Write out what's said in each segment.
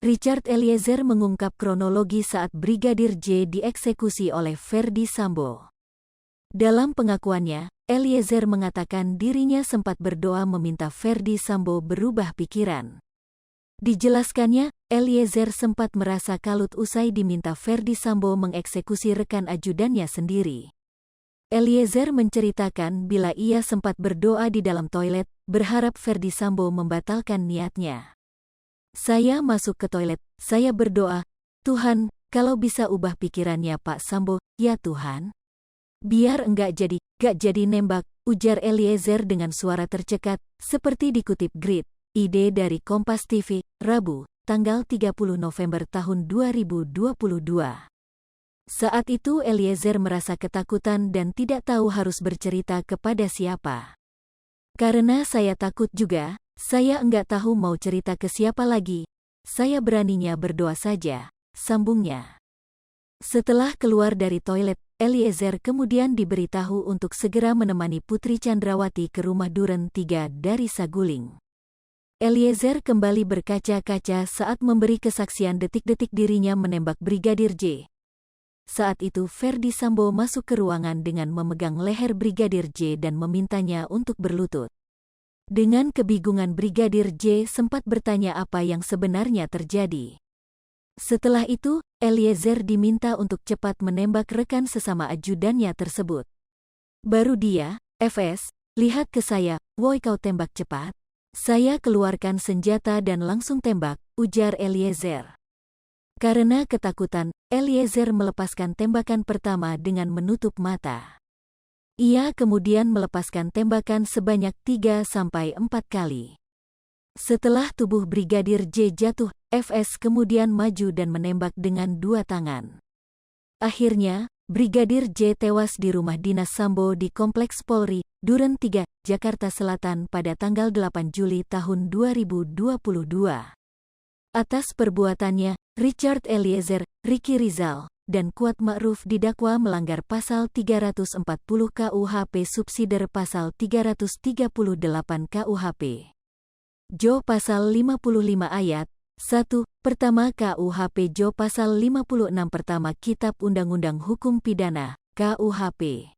Richard Eliezer mengungkap kronologi saat Brigadir J dieksekusi oleh Ferdy Sambo. Dalam pengakuannya, Eliezer mengatakan dirinya sempat berdoa meminta Ferdy Sambo berubah pikiran. Dijelaskannya, Eliezer sempat merasa kalut usai diminta Ferdy Sambo mengeksekusi rekan ajudannya sendiri. Eliezer menceritakan bila ia sempat berdoa di dalam toilet, berharap Ferdy Sambo membatalkan niatnya. Saya masuk ke toilet, saya berdoa, Tuhan, kalau bisa ubah pikirannya Pak Sambo, ya Tuhan. Biar gak jadi nembak, ujar Eliezer dengan suara tercekat, seperti dikutip Grid, ID dari Kompas TV, Rabu, tanggal 30 November tahun 2022. Saat itu Eliezer merasa ketakutan dan tidak tahu harus bercerita kepada siapa. Karena saya takut juga, saya enggak tahu mau cerita ke siapa lagi, saya beraninya berdoa saja, sambungnya. Setelah keluar dari toilet, Eliezer kemudian diberitahu untuk segera menemani Putri Chandrawati ke rumah Duren 3 dari Saguling. Eliezer kembali berkaca-kaca saat memberi kesaksian detik-detik dirinya menembak Brigadir J. Saat itu Ferdy Sambo masuk ke ruangan dengan memegang leher Brigadir J dan memintanya untuk berlutut. Dengan kebingungan Brigadir J sempat bertanya apa yang sebenarnya terjadi. Setelah itu, Eliezer diminta untuk cepat menembak rekan sesama ajudannya tersebut. Baru dia, FS, lihat ke saya, woi kau tembak cepat. Saya keluarkan senjata dan langsung tembak, ujar Eliezer. Karena ketakutan, Eliezer melepaskan tembakan pertama dengan menutup mata. Ia kemudian melepaskan tembakan sebanyak 3-4 kali. Setelah tubuh Brigadir J jatuh, FS kemudian maju dan menembak dengan 2 tangan. Akhirnya, Brigadir J tewas di rumah dinas Sambo di Kompleks Polri, Duren 3, Jakarta Selatan pada tanggal 8 Juli tahun 2022. Atas perbuatannya, Richard Eliezer, Ricky Rizal, dan Kuat Ma'ruf didakwa melanggar pasal 340 KUHP subsider pasal 338 KUHP. Jo pasal 55 ayat 1, pertama KUHP Jo pasal 56 pertama Kitab Undang-Undang Hukum Pidana, KUHP.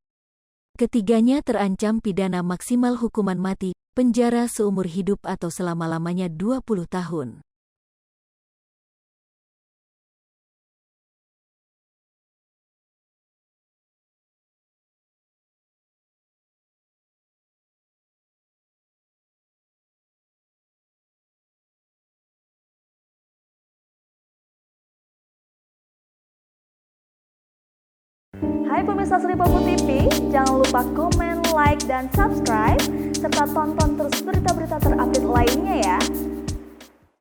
Ketiganya terancam pidana maksimal hukuman mati, penjara seumur hidup atau selama-lamanya 20 tahun. Hai pemirsa Sri Popo TV, jangan lupa komen, like, dan subscribe, serta tonton terus berita-berita terupdate lainnya ya.